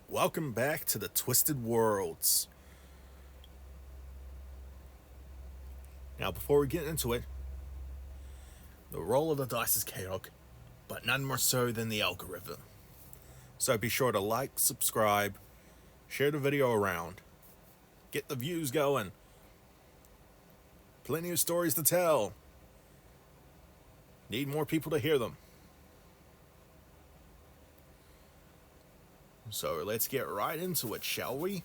Welcome back to the Twisted Worlds. Now, before we get into it, the roll of the dice is chaotic, but none more so than the algorithm. So be sure to like, subscribe, share the video around, get the views going. Plenty of stories to tell. Need more people to hear them. So let's get right into it, shall we?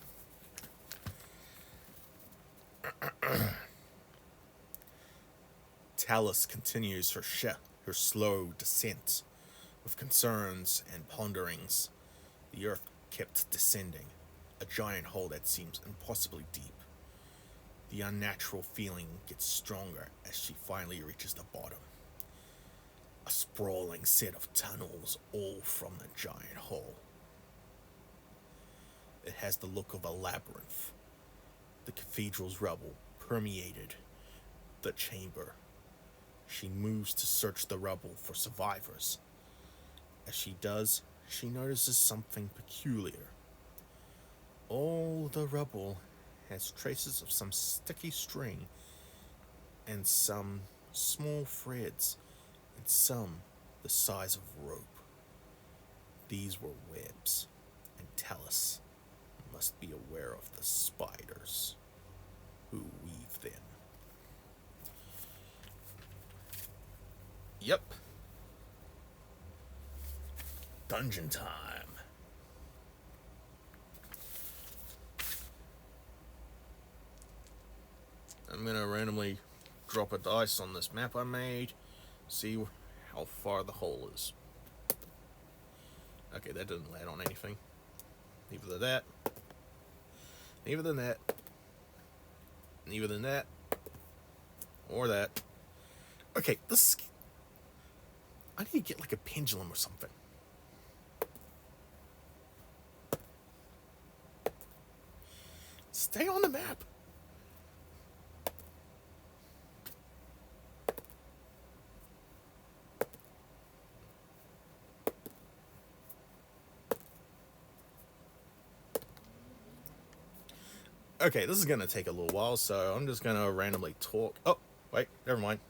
Talis continues her slow descent. With concerns and ponderings, the earth kept descending, a giant hole that seems impossibly deep. The unnatural feeling gets stronger as she finally reaches the bottom. A sprawling set of tunnels all from the giant hole. It has the look of a labyrinth. The cathedral's rubble permeated the chamber. She moves to search the rubble for survivors. As she does, she notices something peculiar. All the rubble has traces of some sticky string and some small threads and some the size of rope. These were webs, and Talis must be aware of the spiders who weave them. Yep. Dungeon time. I'm gonna randomly drop a dice on this map I made, see how far the hole is. Okay, that didn't land on anything. Neither that. Neither than that. Neither than that. Or that. Okay, this. I need to get like a pendulum or something. Stay on the map. Okay, this is gonna take a little while, so I'm just gonna randomly talk. Oh, wait, never mind.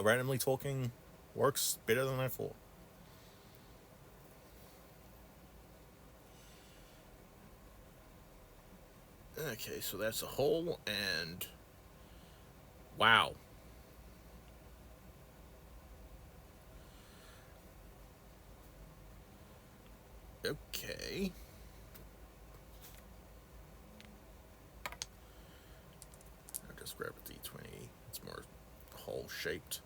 Randomly talking works better than I thought. Okay, so that's a hole, and wow. Okay. I'll just grab a D20. It's more hole shaped.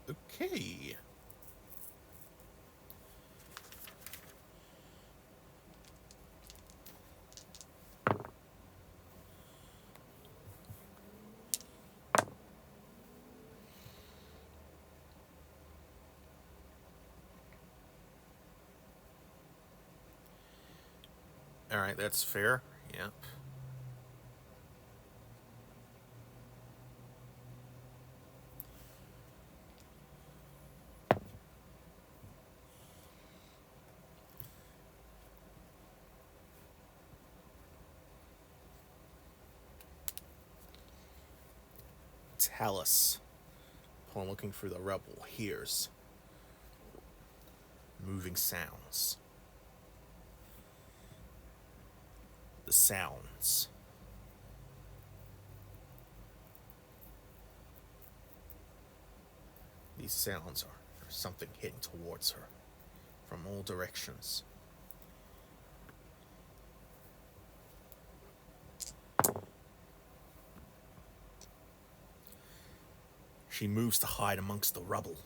Okay. Alright, that's fair. Yep. Talis, upon looking through the rubble, hears moving sounds. The sounds. These sounds are something heading towards her from all directions. She moves to hide amongst the rubble.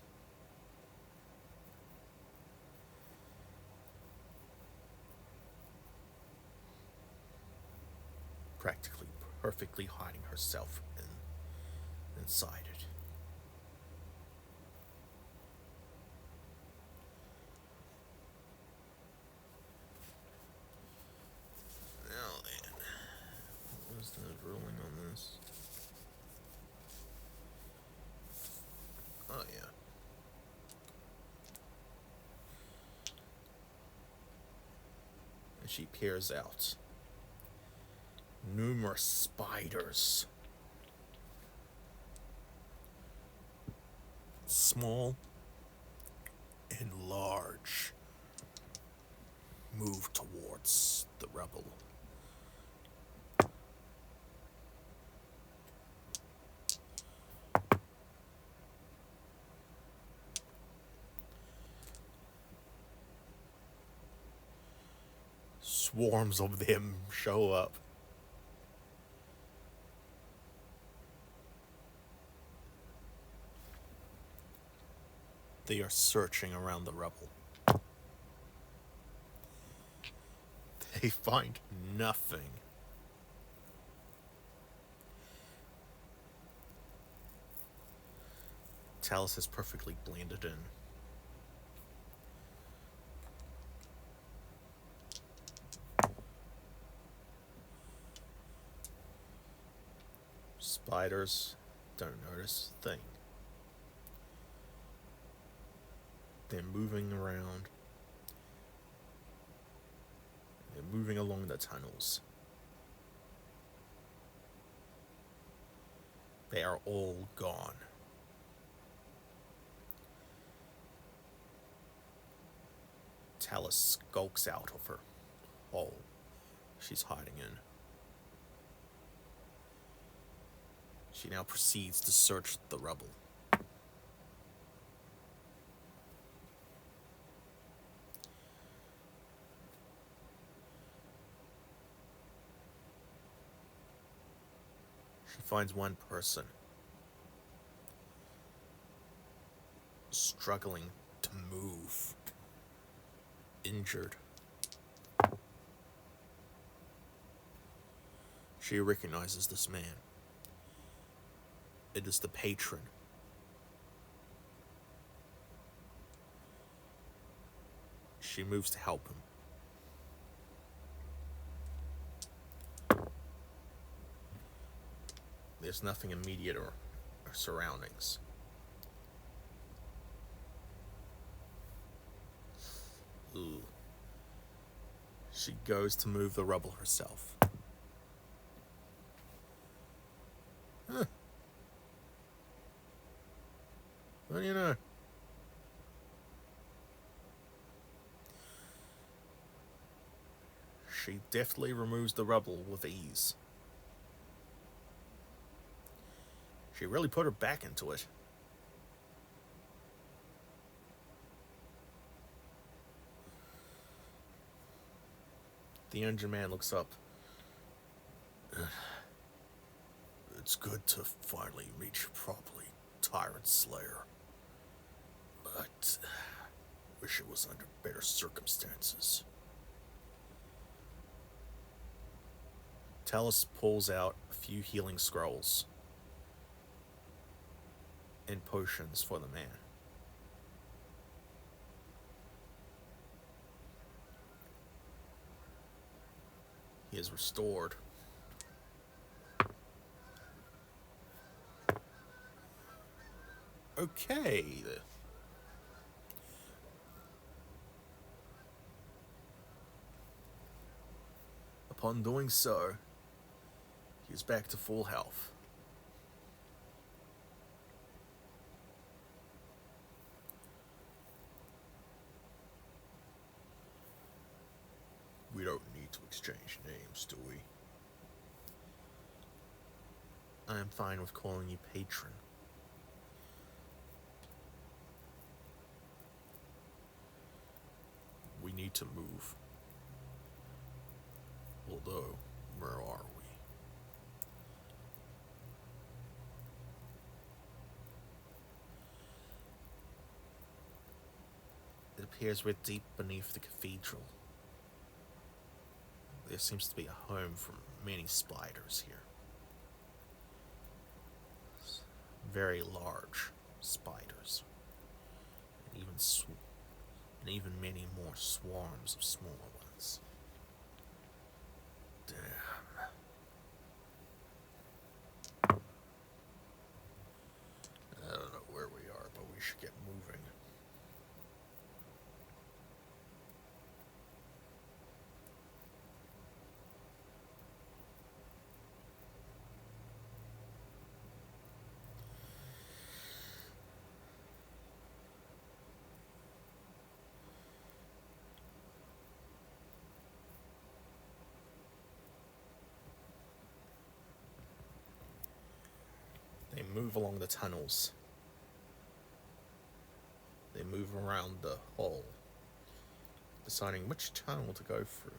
Practically perfectly hiding herself inside it. Now then. and she peers out. Numerous spiders. Small and large move towards the rebel. Swarms of them show up. They are searching around the rebel. They find nothing. Talis has perfectly blended in. Spiders don't notice a thing. They're moving around. They're moving along the tunnels. They are all gone. Talis skulks out of her hole she's hiding in. She now proceeds to search the rubble. She finds one person struggling to move, injured. She recognizes this man. It is the patron. She moves to help him. There's nothing immediate or surroundings. Ooh. She goes to move the rubble herself. Huh. What do you know? She deftly removes the rubble with ease. She really put her back into it. The injured man looks up. It's good to finally meet you properly, Tyrantslayer. But wish it was under better circumstances. Talis pulls out a few healing scrolls and potions for the man. He is restored. Okay. Upon doing so, he is back to full health. We don't need to exchange names, do we? I am fine with calling you patron. We need to move. Although, where are we? It appears we're deep beneath the cathedral. There seems to be a home for many spiders here. Very large spiders. And even many more swarms of smaller ones. Damn. I don't know where we are, but we should get moving. move along the tunnels. They move around the hall, deciding which tunnel to go through.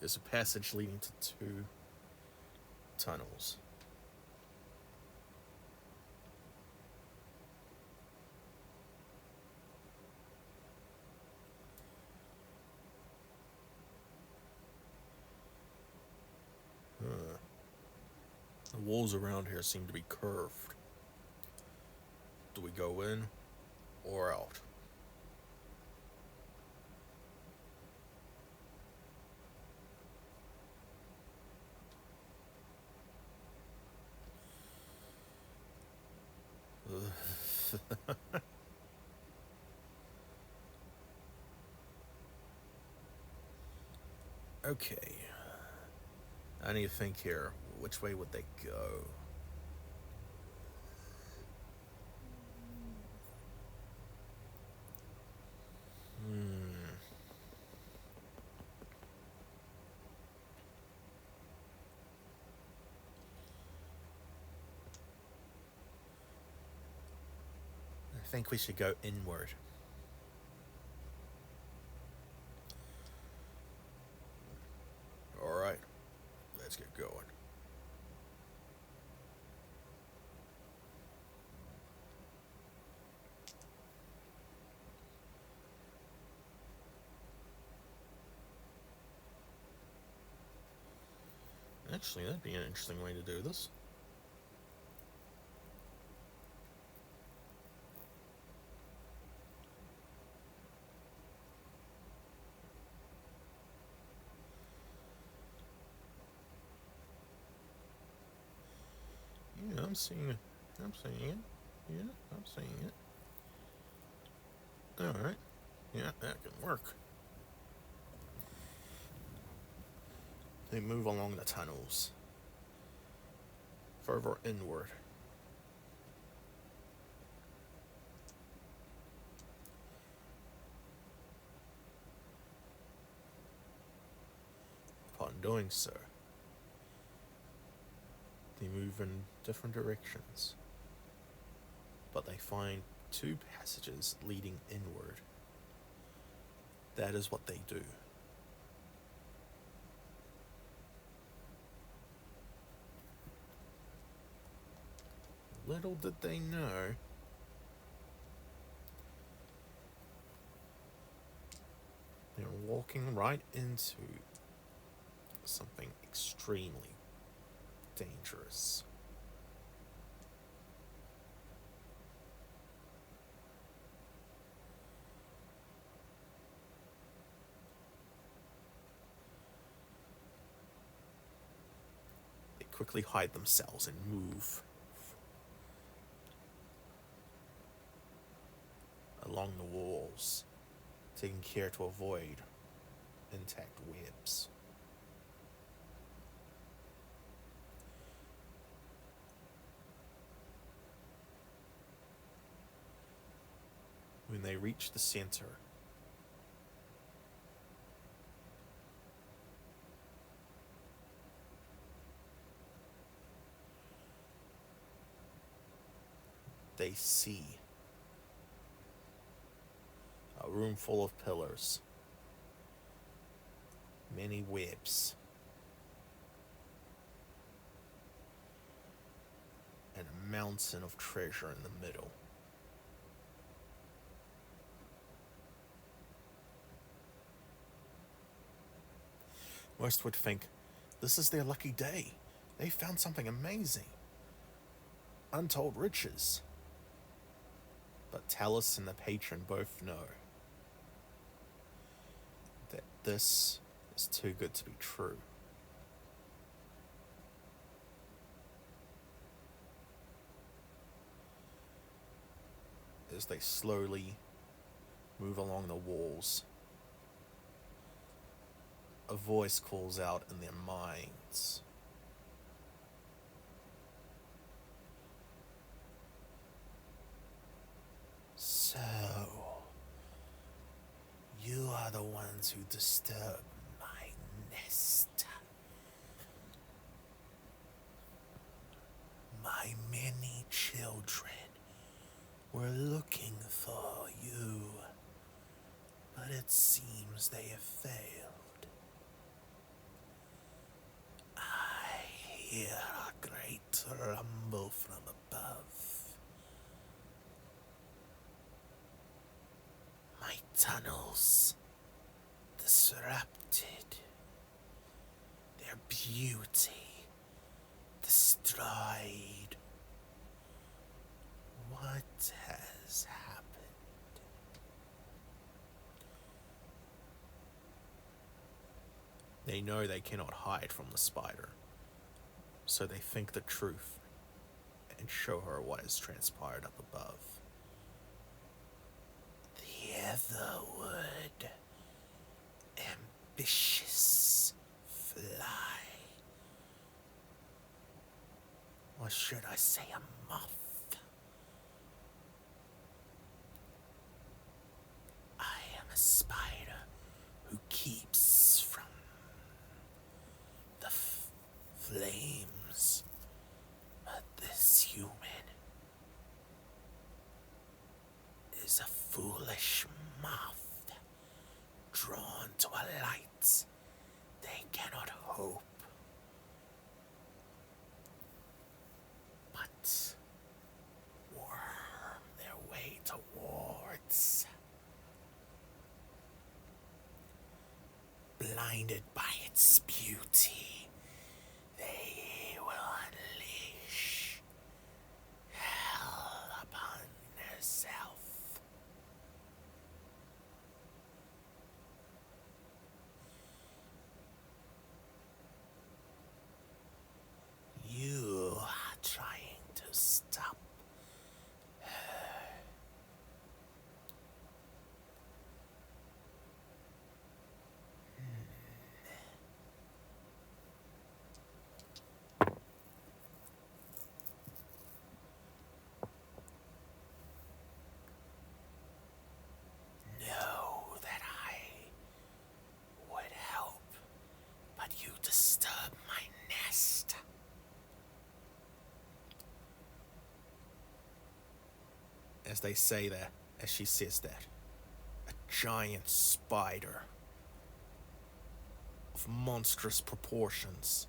There's a passage leading to 2 tunnels. The walls around here seem to be curved. Do we go in or out? Okay. I need to think here. Which way would they go? I think we should go inward. Alright, let's get going. Actually, that'd be an interesting way to do this. Yeah, I'm seeing it. I'm seeing it. Yeah, I'm seeing it. Alright. Yeah, that can work. They move along the tunnels, further inward. Upon doing so, they move in different directions, but they find 2 passages leading inward. That is what they do. Little did they know, they're walking right into something extremely dangerous. They quickly hide themselves and move along the walls, taking care to avoid intact webs. When they reach the center, they see a room full of pillars, many webs, and a mountain of treasure in the middle. Most would think this is their lucky day. They found something amazing. Untold riches. But Talis and the patron both know that this is too good to be true. As they slowly move along the walls, a voice calls out in their minds. So, you are the ones ones who disturb my nest. My many children were looking for you, but it seems they have failed. I hear a great rumble from above. My tunnels disrupted, their beauty destroyed. What has happened? They know they cannot hide from the spider, so they think the truth and show her what has transpired up above. The Etherwood, ambitious fly, or should I say a moth? I am a spider who keeps from the flames, but this human is a foolish moth drawn to a light they cannot hope but worm their way towards. Blinded by its beauty, they will unleash hell upon herself. You are trying to stop her. Know that I would help, but you disturb my nest. As they say that, as she says that, a giant spider of monstrous proportions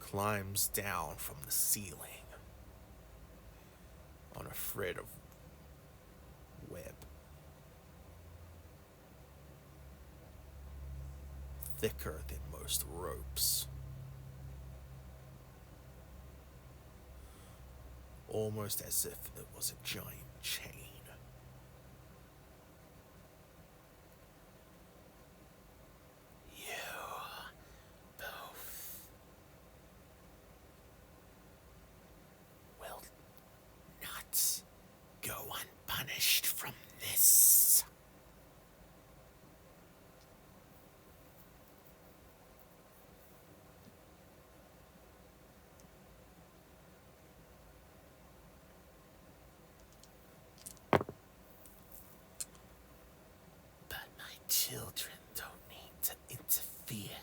climbs down from the ceiling on a thread of web, thicker than most ropes, almost as if it was a giant chain. You both will not go unpunished from this. But my children don't need to interfere.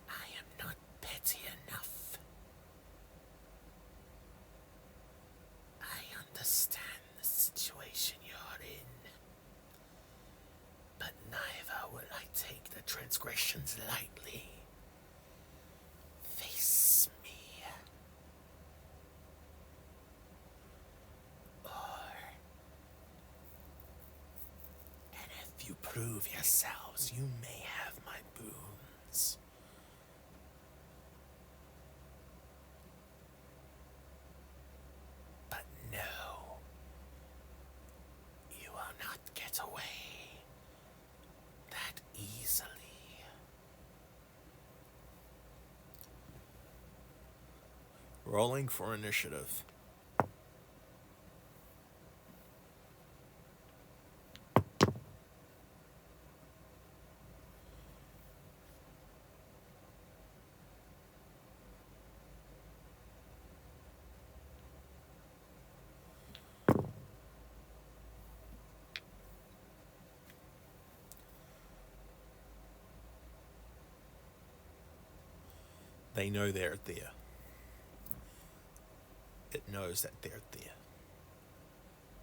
I am not petty enough. I understand the situation you're in, but neither will I take the transgressions lightly. Face me. And if you prove yourselves, you may have my boons. But no, you will not get away that easily. Rolling for initiative. They know they're there. It knows that they're there.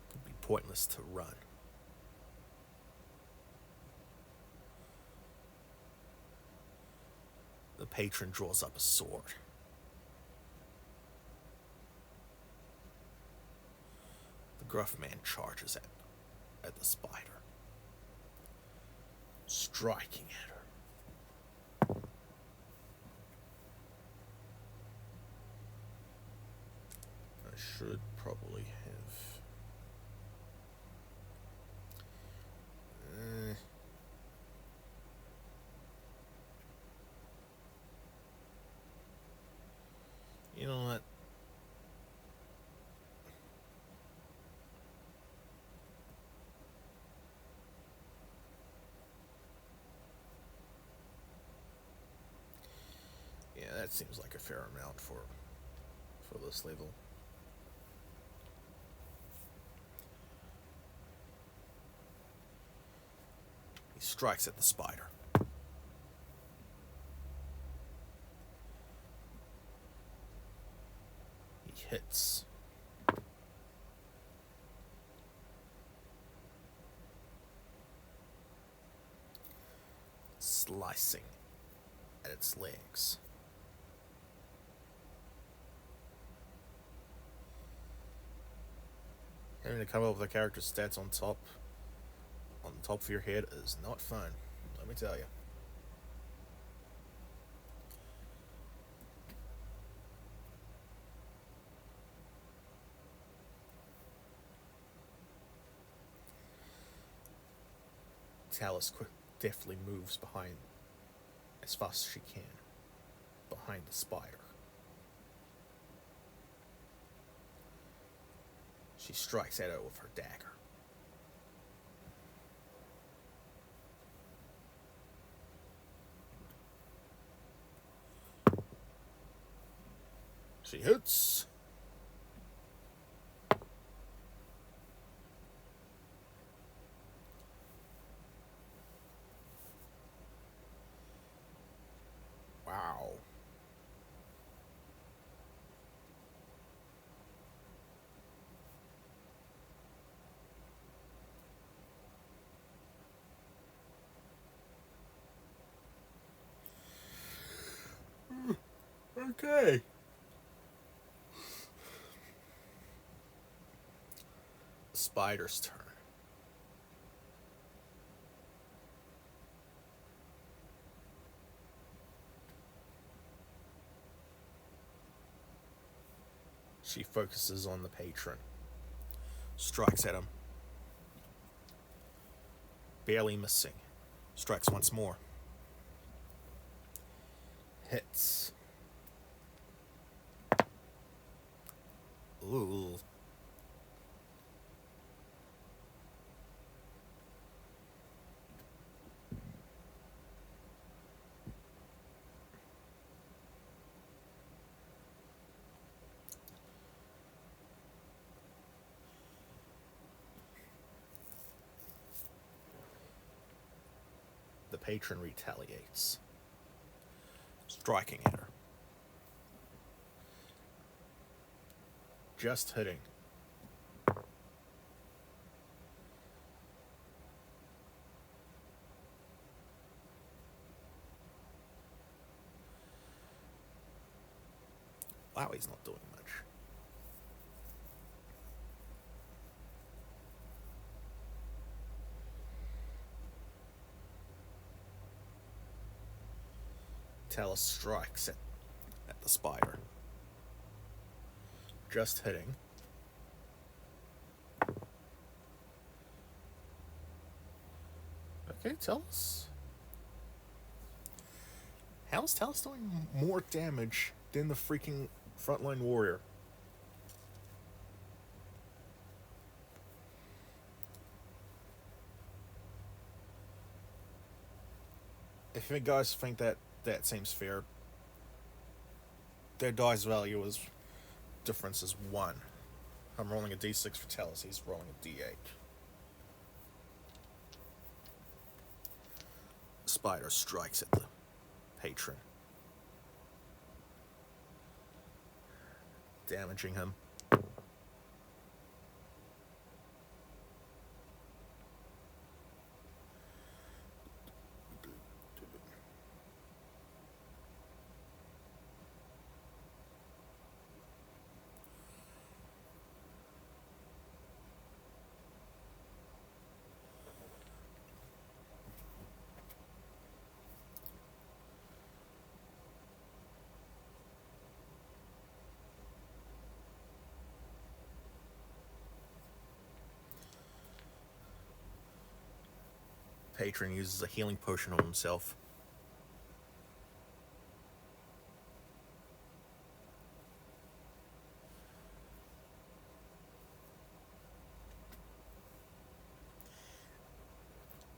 It'd be pointless to run. The patron draws up a sword. The gruff man charges at the spider, striking at her. I should probably have... You know what? Yeah, that seems like a fair amount for this level. He strikes at the spider. He hits. Slicing at its legs. Having to come up with a character's stats on top of your head is not fun, let me tell you. Talis deftly moves behind as fast as she can, behind the spider. She strikes at it with her dagger. She hits. Wow. Okay. The spider's turn. She focuses on the patron. Strikes at him. Barely missing. Strikes once more. Hits. Ooh. The patron retaliates, striking at her. Just hitting. Wow, he's not doing much. Talis strikes at the spider. Just hitting. Okay, Talis. How's Talis doing more damage than the freaking frontline warrior? If you guys think that seems fair, their dice value difference is 1. I'm rolling a d6 for Talis, he's rolling a d8. The spider strikes at the patron. damaging him. Patron uses a healing potion on himself.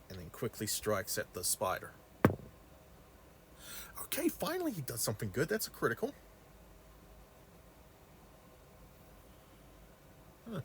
And then quickly strikes at the spider. Okay, finally he does something good. That's a critical. Huh.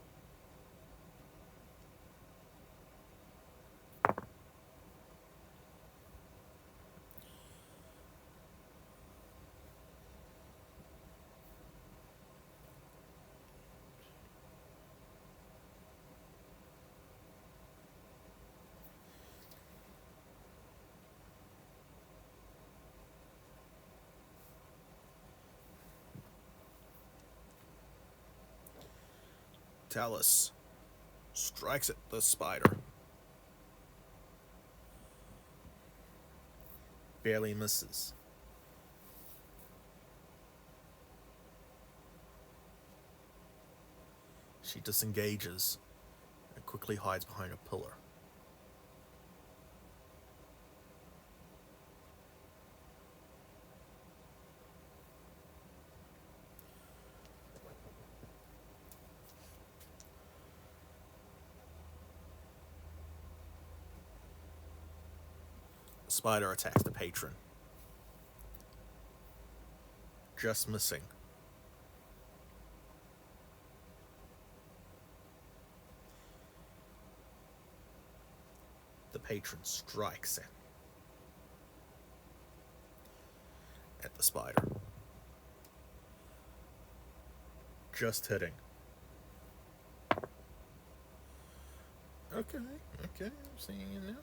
Talis strikes at the spider. Barely misses. She disengages and quickly hides behind a pillar. The spider attacks the patron. Just missing. The patron strikes at the spider. Just hitting. Okay, I'm seeing it now.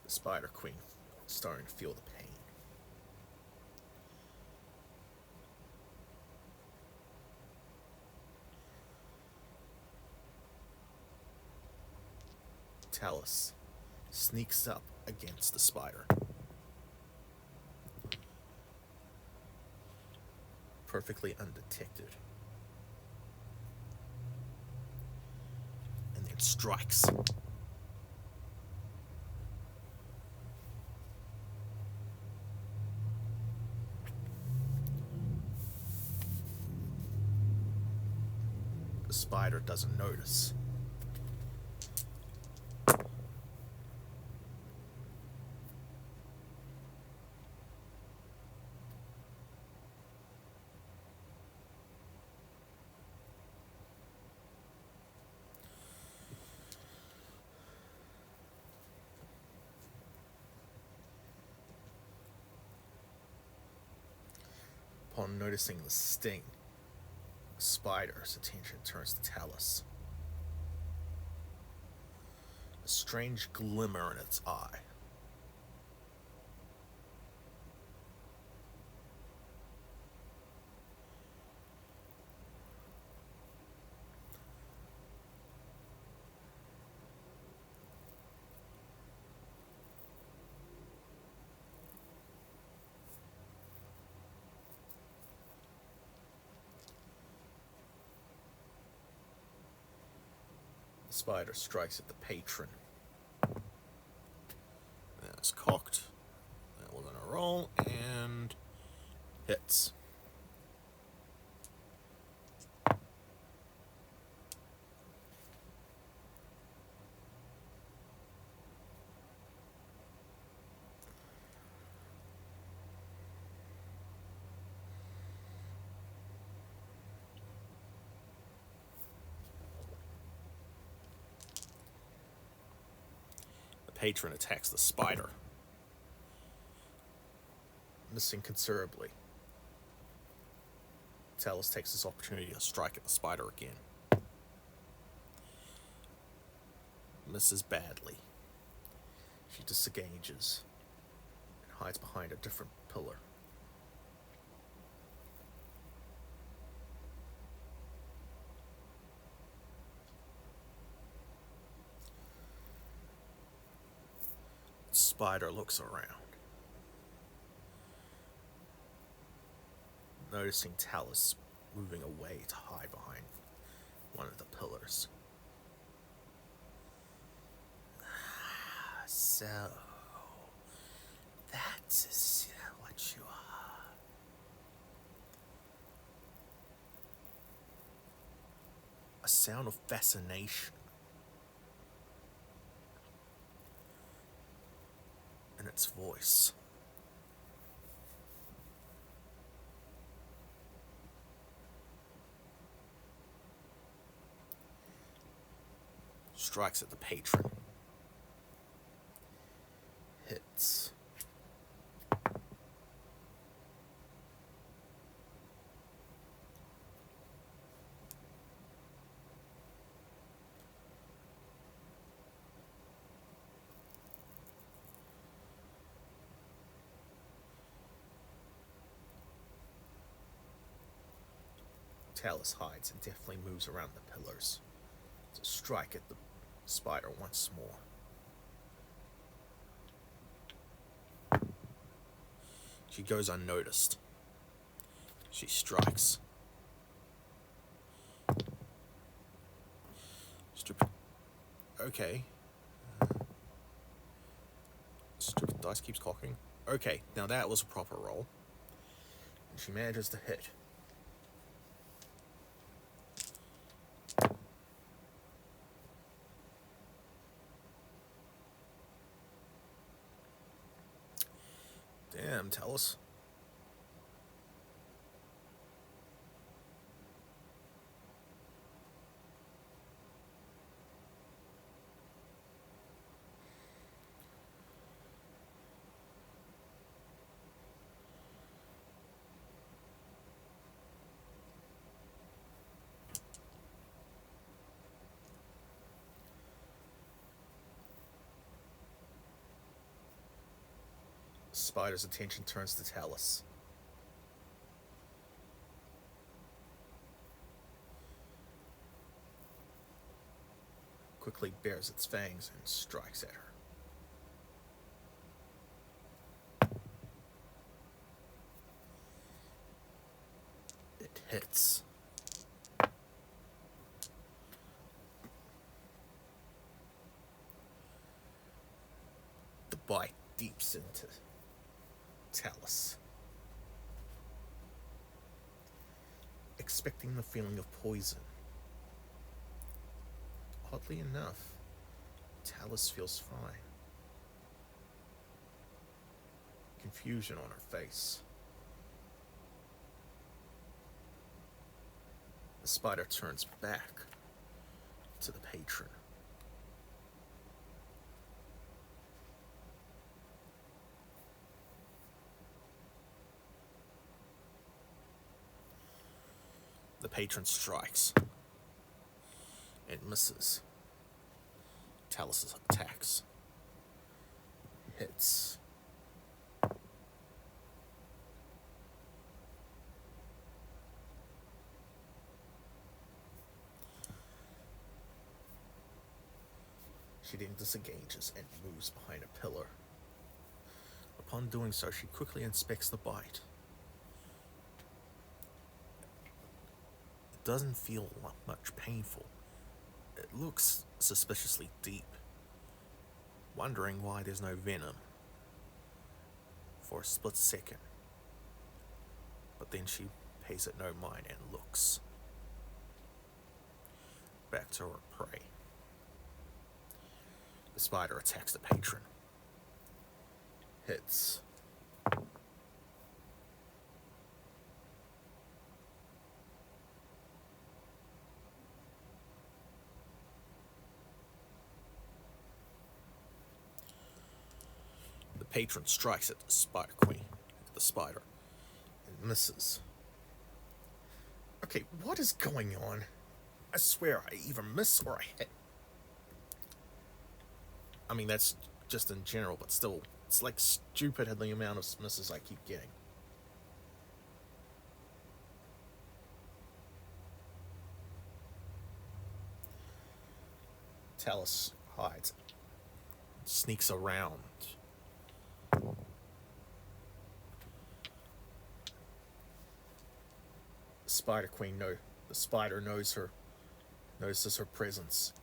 The Spider Queen starting to feel the pain. Talis sneaks up against the spider. Perfectly undetected. And then strikes. The spider doesn't notice. Upon noticing the sting, the spider's attention turns to Talis. A strange glimmer in its eye. The spider strikes at the patron. That's cocked. That we're gonna roll and hits. patron attacks the spider, missing considerably. Talis takes this opportunity to strike at the spider again. Misses badly. She disengages and hides behind a different pillar. The spider looks around, noticing Talis moving away to hide behind one of the pillars. So, that's what you are. A sound of fascination in its voice. Strikes at the patron. Hits. Talis hides and deftly moves around the pillars to strike at the spider once more. She goes unnoticed. She strikes. Stupid. Okay. Stupid dice keeps cocking. Okay, now that was a proper roll. And she manages to hit. Damn, Talis. The spider's attention turns to Talis. Quickly bares its fangs and strikes at her. It hits. The bite deeps into Talis. Expecting the feeling of poison. Oddly enough, Talis feels fine. Confusion on her face. The spider turns back to the patron. The patron strikes and misses. Talis attacks. Hits. She then disengages and moves behind a pillar. Upon doing so, she quickly inspects the bite. It doesn't feel much painful. It looks suspiciously deep, wondering why there's no venom for a split second. But then she pays it no mind and looks back to her prey. The spider attacks the patron. Hits. patron strikes at the Spider Queen, the spider, and misses. Okay, what is going on? I swear I either miss or I hit. I mean, that's just in general, but still, it's like stupid the amount of misses I keep getting. Talis hides, sneaks around. Spider Queen the spider notices her presence.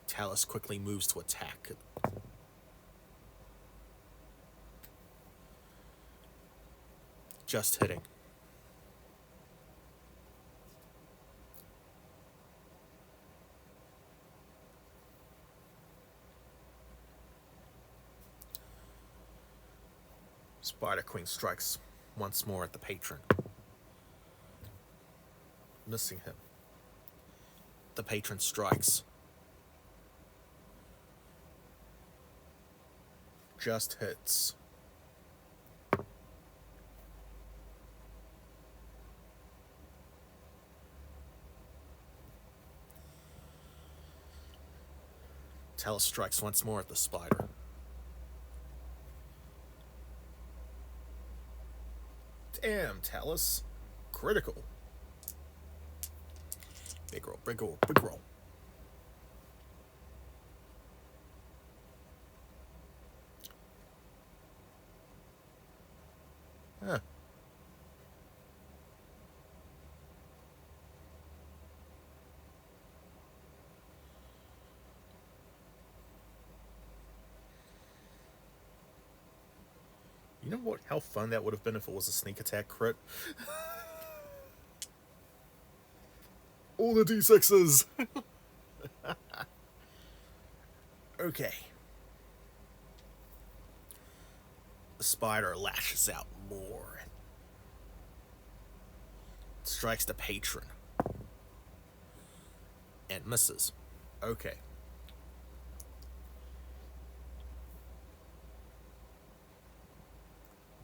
Talis quickly moves to attack. Just hitting. Spider Queen strikes once more at the patron, missing him. The patron strikes. Just hits. Talis strikes once more at the spider. Damn, Talis. Critical. Big roll, big roll, big roll. Huh. You know what? How fun that would have been if it was a sneak attack crit. All the D6s. Okay. The spider lashes out more. Strikes the patron. And misses. Okay.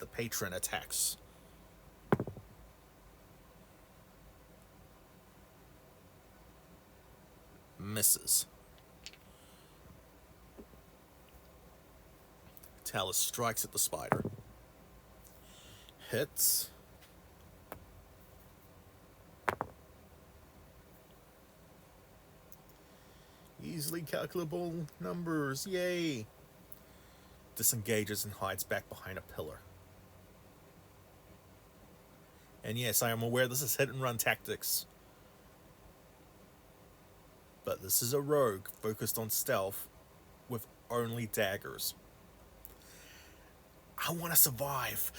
The patron attacks. Misses. Talis strikes at the spider. Hits. Easily calculable numbers, yay! Disengages and hides back behind a pillar. And yes, I am aware this is hit and run tactics. But this is a rogue focused on stealth with only daggers. I want to survive.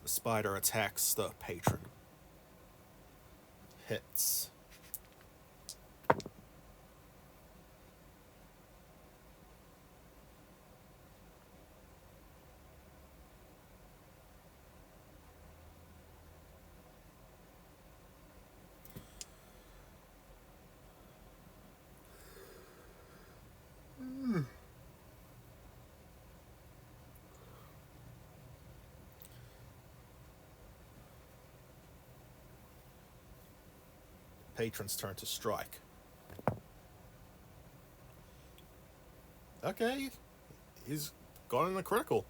The spider attacks the patron. Hits. Patron's turn to strike. Okay, he's gone in a critical.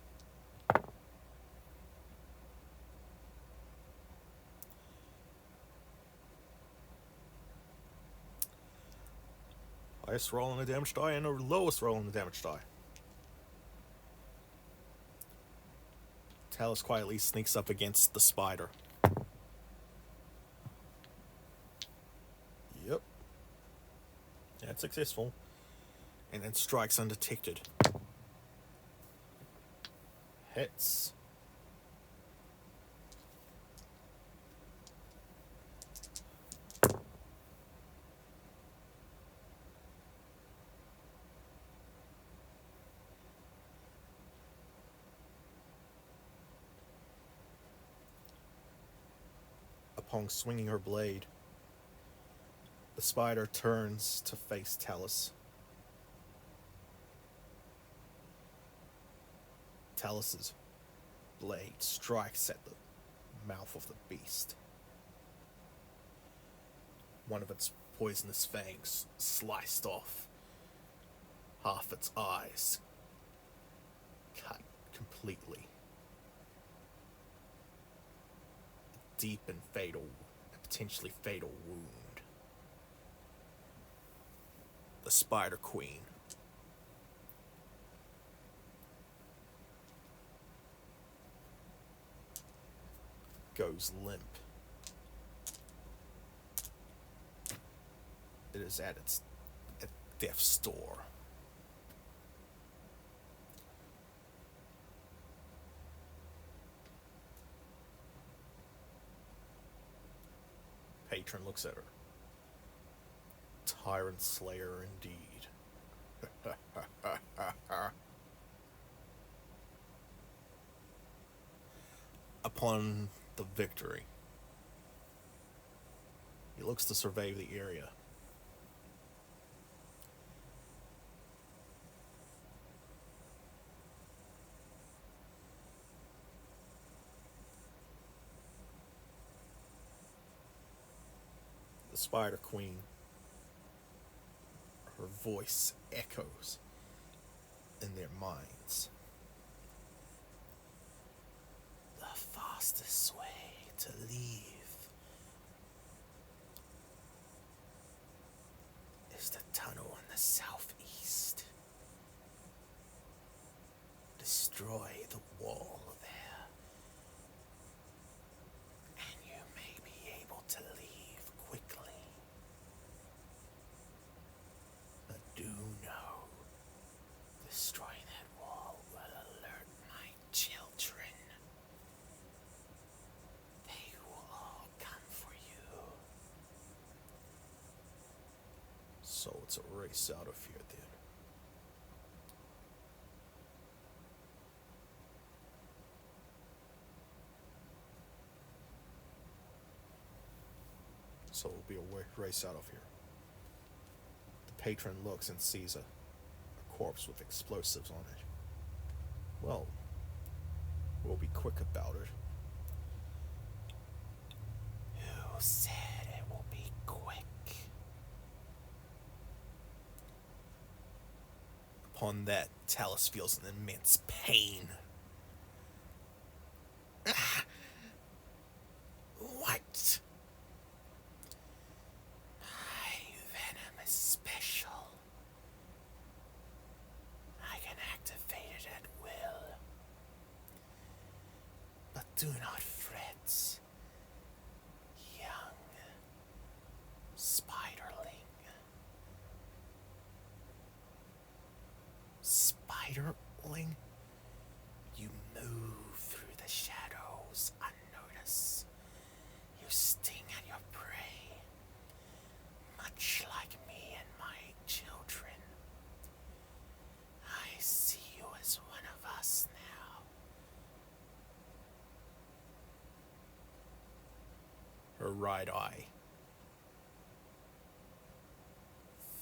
Highest roll on the damage die and the lowest roll on the damage die. Talis quietly sneaks up against the spider. Yep. That's successful. And then strikes undetected. Hits. Upon swinging her blade, The spider turns to face Talis. Talis's blade strikes at the mouth of the beast. One of its poisonous fangs sliced off. Half its eyes cut completely. A deep and potentially fatal wound. The Spider Queen goes limp. It is at death's door. Patron looks at her. Tyrantslayer indeed. Upon the victory, he looks to survey the area. The Spider Queen, her voice echoes in their minds. The fastest way to leave is the tunnel in the southeast. Destroy the wall there, and you may be able to leave quickly. But do know, destroying that wall will alert my children. They will all come for you. So it's a race out of here then. So it'll be a race out of here. The patron looks and sees a corpse with explosives on it. Well, we'll be quick about it. Who said it will be quick? Upon that, Talis feels an immense pain. What? My venom is special. I can activate it at will. But do not fret, young spiderling. Spiderling? You move through the shadows unnoticed. You sting at your prey, much like me and my children. I see you as one of us now. Her right eye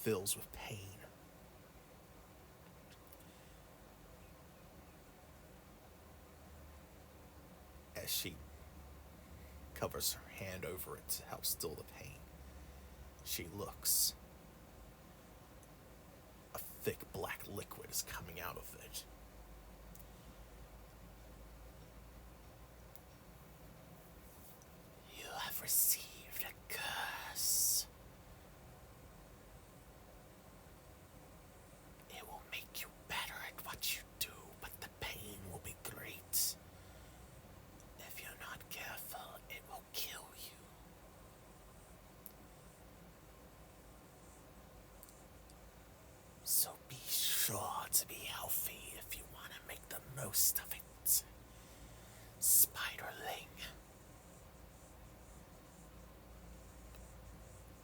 fills with pain. As she covers her hand over it to help still the pain, she looks. A thick black liquid is coming out of it. You have received a curse. It will make you better at what you do, but the pain will be great. If you're not careful, it will kill you. So be sure to be healthy if you want to make the most of it, Spiderling.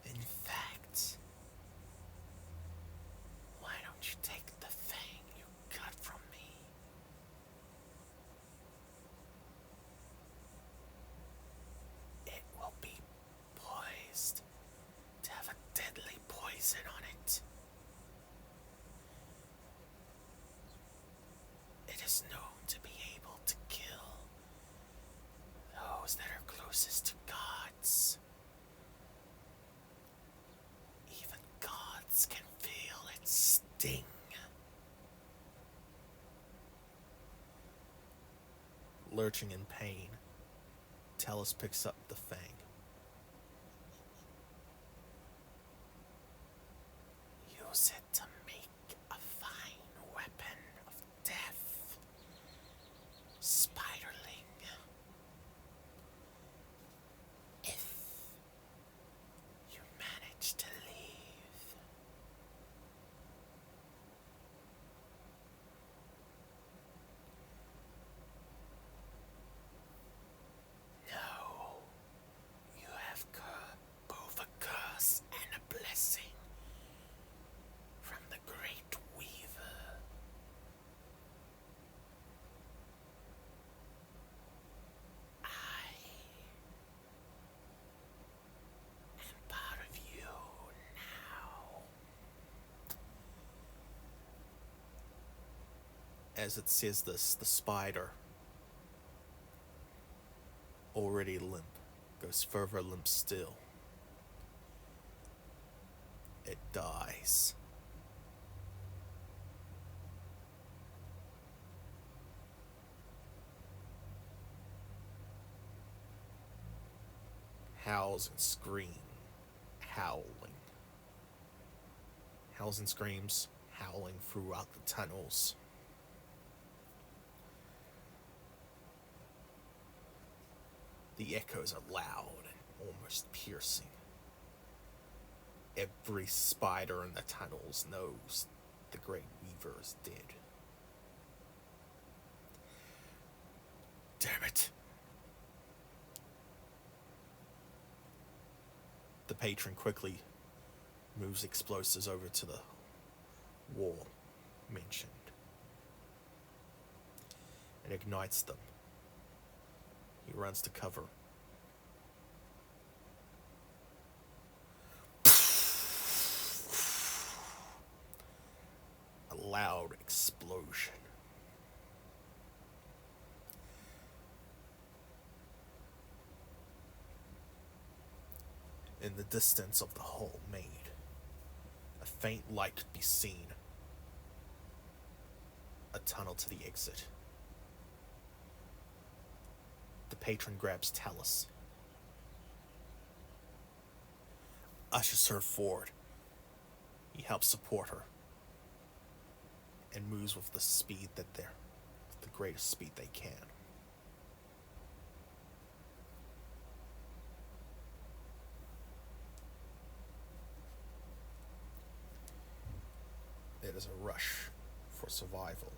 In fact, why don't you take the thing you got from me? It will be poised to have a deadly Ding. Lurching in pain, Talis picks up the fang. Use it to make a fine weapon of death, Spiderling. If you manage to leave. No, you have both a curse and a blessing from the Great Weaver. I am part of you now. As it says this, the spider, already limp, goes further limp still. It dies. Howls and screams, howling. Howls and screams, howling throughout the tunnels. The echoes are loud and almost piercing. Every spider in the tunnels knows the Great Weaver is dead. Damn it! The patron quickly moves explosives over to the wall mentioned and ignites them. He runs to cover. A loud explosion. In the distance of the hall made, a faint light could be seen. A tunnel to the exit. The patron grabs Talis, ushers her forward. He helps support her and moves with the speed that they're, the greatest speed they can. It is a rush for survival.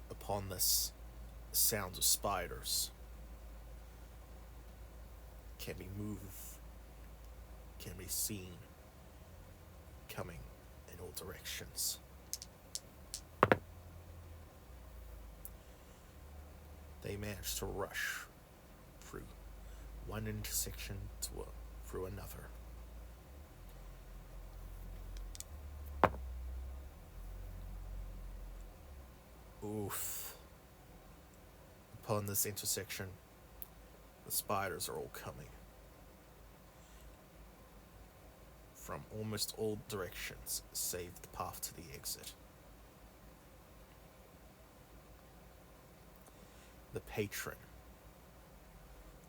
Upon this, sounds of spiders can be moved, can be seen, coming in all directions. They manage to rush through one intersection through another. Oof. Upon this intersection, the spiders are all coming from almost all directions, save the path to the exit. The patron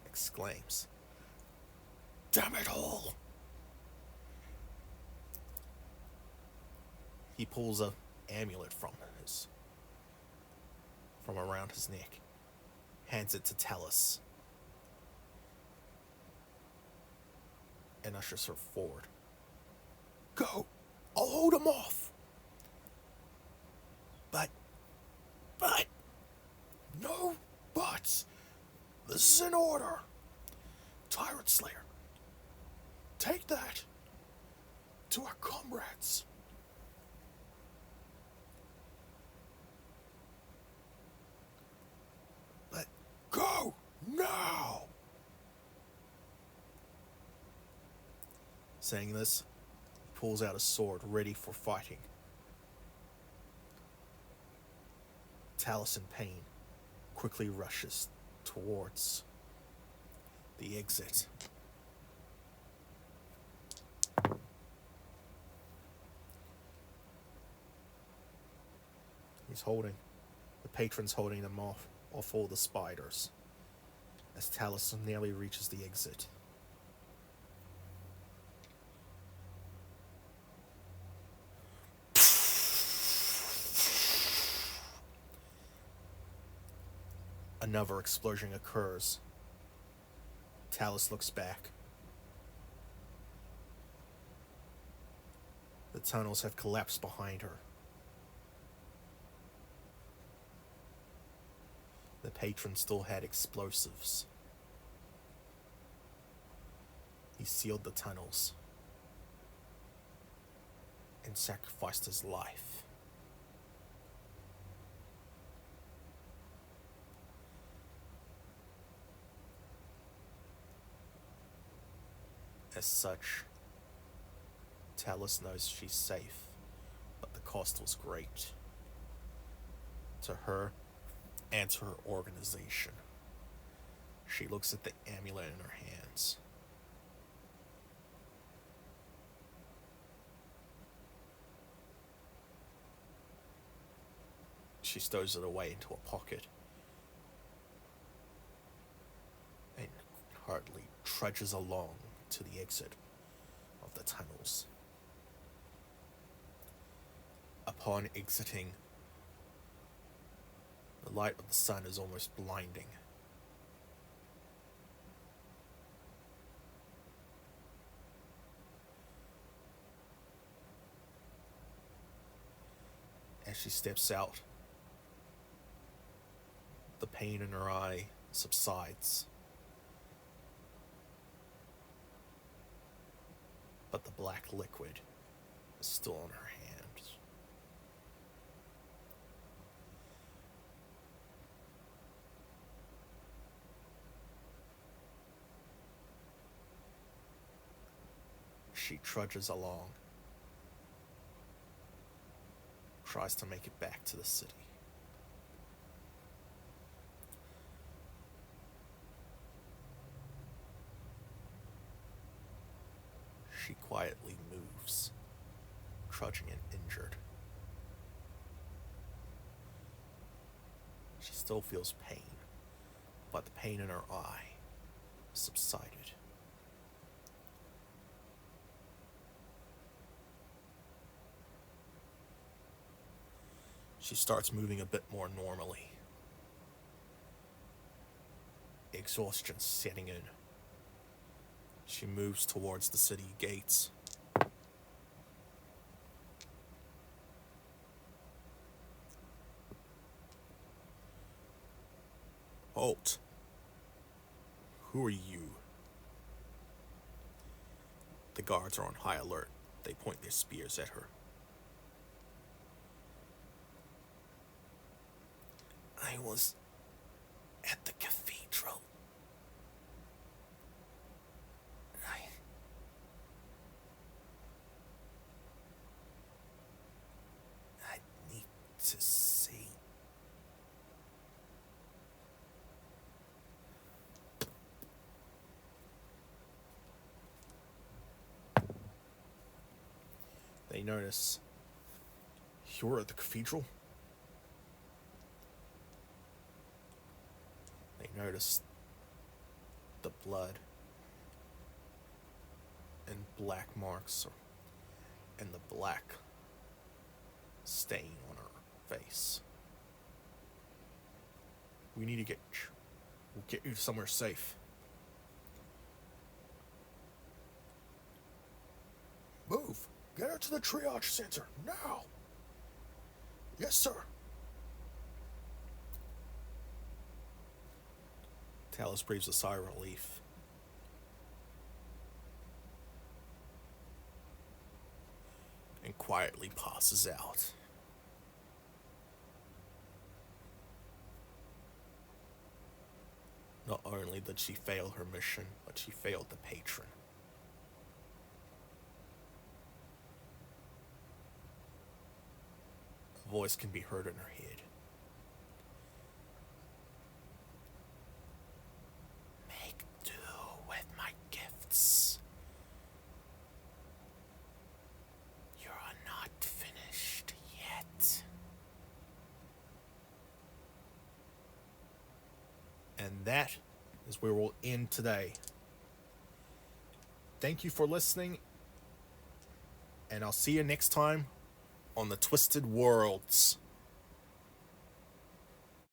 exclaims, "Damn it all!" He pulls a amulet from around his neck, hands it to Talis, and ushers her forward. "Go! I'll hold him off!" But, no buts! This is an order! Tyrantslayer, take that to our comrades. Let go now! Saying this, he pulls out a sword ready for fighting. Talis, in pain, quickly rushes towards The exit. The patron's holding them off all the spiders, as Talis nearly reaches the exit. Another explosion occurs. Talis looks back. The tunnels have collapsed behind her. The patron still had explosives. He sealed the tunnels and sacrificed his life. As such, Talis knows she's safe, but the cost was great. To her and to her organization. She looks at the amulet in her hands. She stows it away into a pocket and hardly trudges along to the exit of the tunnels. Upon exiting, the light of the sun is almost blinding. As she steps out, the pain in her eye subsides. But the black liquid is still on her hands. She trudges along, tries to make it back to the city. She quietly moves, trudging and injured. She still feels pain, but the pain in her eye subsided. She starts moving a bit more normally. Exhaustion setting in. She moves towards the city gates. Halt. Who are you? The guards are on high alert. They point their spears at her. I was at the cathedral. I need to see. They notice. You're at the cathedral? They notice the blood and black marks and the black stain on her face. We'll get you somewhere safe. Move! Get her to the triage center, now! Yes, sir. Talis breathes a sigh of relief. And quietly passes out. Not only did she fail her mission, but she failed the patron. A voice can be heard in her head. Make do. And that is where we'll end today. Thank you for listening, and I'll see you next time on the Twisted Worlds.